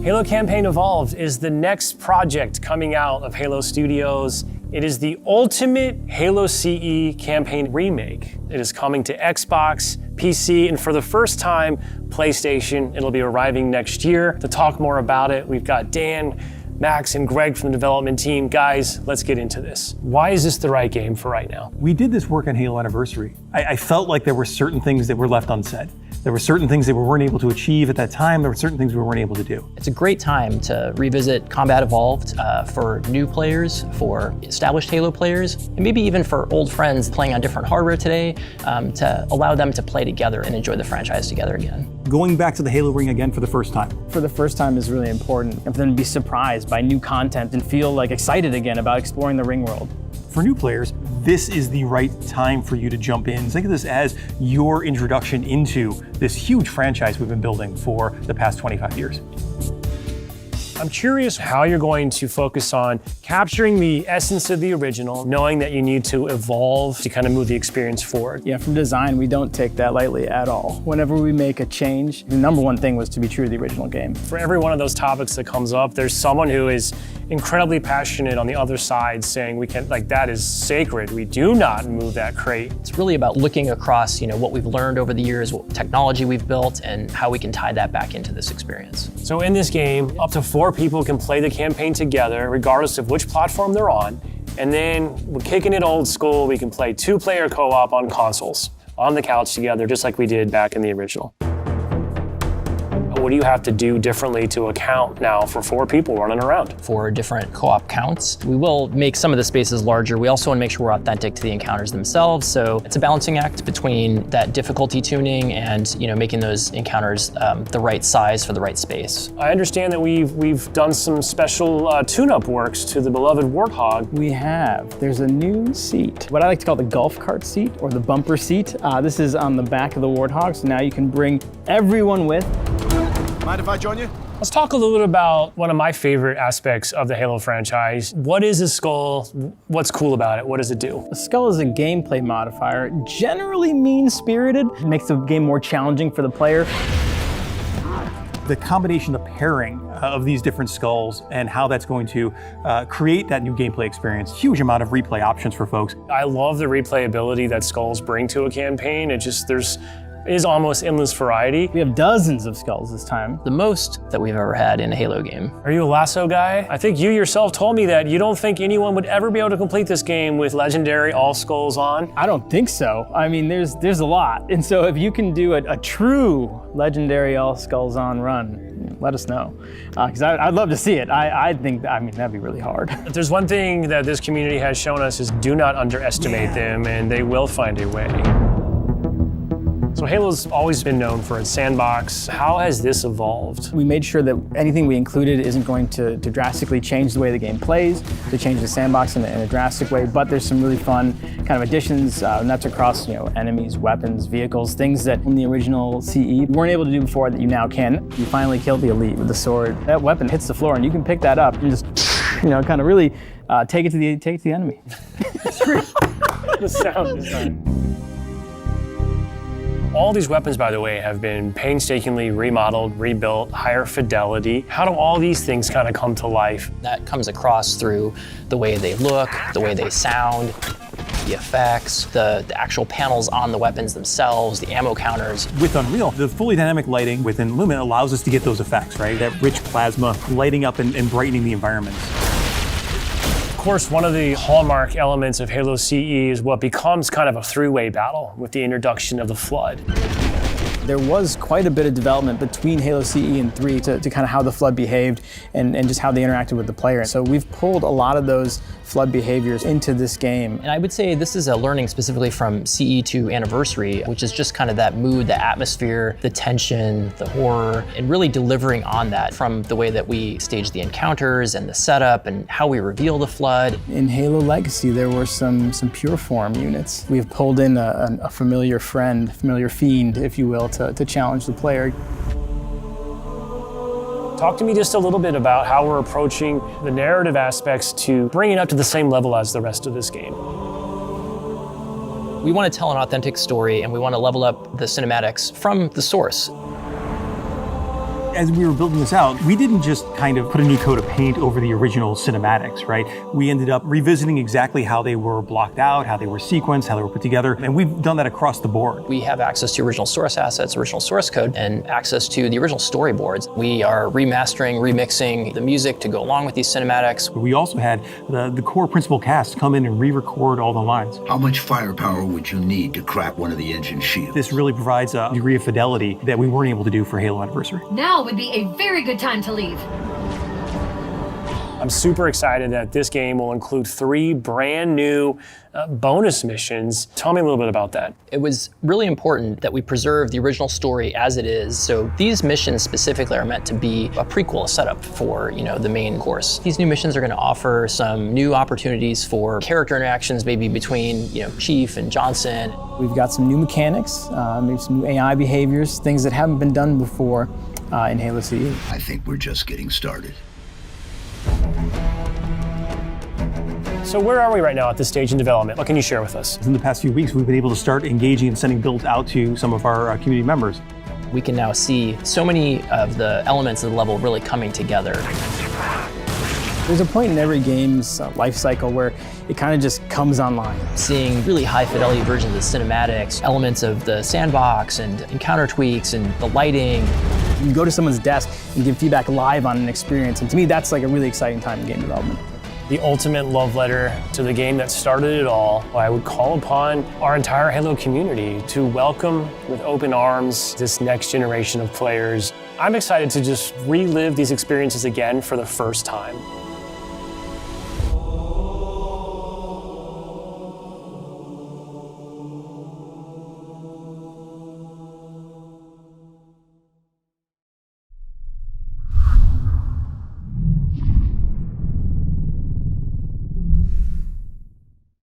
Halo Campaign Evolved is the next project coming out of Halo Studios. It is the ultimate Halo CE campaign remake. It is coming to Xbox, PC, and for the first time, PlayStation. It'll be arriving next year. To talk more about it, we've got Dan, Max, and Greg from the development team. Guys, let's get into this. Why is this the right game for right now? We did this work on Halo Anniversary. I felt like there were certain things that were left unsaid. There were certain things that we weren't able to achieve at that time. There were certain things we weren't able to do. It's a great time to revisit Combat Evolved for new players, for established Halo players, and maybe even for old friends playing on different hardware today, to allow them to play together and enjoy the franchise together again. Going back to the Halo ring again for the first time. For the first time is really important, and for them to be surprised by new content and feel like excited again about exploring the ring world. For new players, this is the right time for you to jump in. Think of this as your introduction into this huge franchise we've been building for the past 25 years. I'm curious how you're going to focus on capturing the essence of the original, knowing that you need to evolve to kind of move the experience forward. Yeah, from design, we don't take that lightly at all. Whenever we make a change, the number one thing was to be true to the original game. For every one of those topics that comes up, there's someone who is incredibly passionate on the other side saying we can, like, that is sacred. We do not move that crate. It's really about looking across, what we've learned over the years, what technology we've built, and how we can tie that back into this experience. So in this game, up to 4 people can play the campaign together, regardless of which platform they're on. And then we're kicking it old school. We can play 2-player co-op on consoles, on the couch together, just like we did back in the original. What do you have to do differently to account now for 4 people running around? For different co-op counts, we will make some of the spaces larger. We also want to make sure we're authentic to the encounters themselves. So it's a balancing act between that difficulty tuning and making those encounters the right size for the right space. I understand that we've done some special tune-up works to the beloved Warthog. We have. There's a new seat, what I like to call the golf cart seat or the bumper seat. This is on the back of the Warthog, so now you can bring everyone with. Mind if I join you? Let's talk a little bit about one of my favorite aspects of the Halo franchise. What is a skull? What's cool about it? What does it do? A skull is a gameplay modifier, generally mean-spirited. It makes the game more challenging for the player. The combination, the pairing of these different skulls and how that's going to create that new gameplay experience. Huge amount of replay options for folks. I love the replayability that skulls bring to a campaign. There's almost endless variety. We have dozens of skulls this time. The most that we've ever had in a Halo game. Are you a lasso guy? I think you yourself told me that you don't think anyone would ever be able to complete this game with legendary all skulls on. I don't think so. I mean, there's a lot. And so if you can do a true legendary all skulls on run, let us know. Because I'd love to see it. I think, that'd be really hard. If there's one thing that this community has shown us is do not underestimate them, and they will find a way. So Halo's always been known for its sandbox. How has this evolved? We made sure that anything we included isn't going to drastically change the way the game plays, to change the sandbox in a drastic way, but there's some really fun kind of additions, and that's across enemies, weapons, vehicles, things that in the original CE you weren't able to do before that you now can. You finally killed the elite with the sword. That weapon hits the floor and you can pick that up and just kind of really take it to the enemy. It's great. The sound design. All these weapons, by the way, have been painstakingly remodeled, rebuilt, higher fidelity. How do all these things kind of come to life? That comes across through the way they look, the way they sound, the effects, the actual panels on the weapons themselves, the ammo counters. With Unreal, the fully dynamic lighting within Lumen allows us to get those effects, right? That rich plasma lighting up and brightening the environments. Of course, one of the hallmark elements of Halo CE is what becomes kind of a three-way battle with the introduction of the Flood. There was quite a bit of development between Halo CE and 3 to kind of how the Flood behaved and just how they interacted with the player. So we've pulled a lot of those Flood behaviors into this game. And I would say this is a learning specifically from CE to Anniversary, which is just kind of that mood, the atmosphere, the tension, the horror, and really delivering on that from the way that we stage the encounters and the setup and how we reveal the Flood. In Halo Legacy, there were some pure form units. We've pulled in a familiar friend, familiar fiend, if you will, to challenge the player. Talk to me just a little bit about how we're approaching the narrative aspects to bring it up to the same level as the rest of this game. We want to tell an authentic story and we want to level up the cinematics from the source. As we were building this out, we didn't just kind of put a new coat of paint over the original cinematics, right? We ended up revisiting exactly how they were blocked out, how they were sequenced, how they were put together, and we've done that across the board. We have access to original source assets, original source code, and access to the original storyboards. We are remastering, remixing the music to go along with these cinematics. We also had the core principal cast come in and re-record all the lines. How much firepower would you need to crack one of the engine shields? This really provides a degree of fidelity that we weren't able to do for Halo Anniversary. Now would be a very good time to leave. I'm super excited that this game will include 3 brand new bonus missions. Tell me a little bit about that. It was really important that we preserve the original story as it is. So these missions specifically are meant to be a prequel, a setup for, the main course. These new missions are going to offer some new opportunities for character interactions, maybe between, Chief and Johnson. We've got some new mechanics, maybe some new AI behaviors, things that haven't been done before in Halo CE. I think we're just getting started. So where are we right now at this stage in development? What can you share with us? In the past few weeks, we've been able to start engaging and sending builds out to some of our community members. We can now see so many of the elements of the level really coming together. There's a point in every game's life cycle where it kind of just comes online. Seeing really high fidelity versions of the cinematics, elements of the sandbox and encounter tweaks and the lighting. You can go to someone's desk and give feedback live on an experience, and to me that's like a really exciting time in game development. The ultimate love letter to the game that started it all. I would call upon our entire Halo community to welcome with open arms this next generation of players. I'm excited to just relive these experiences again for the first time.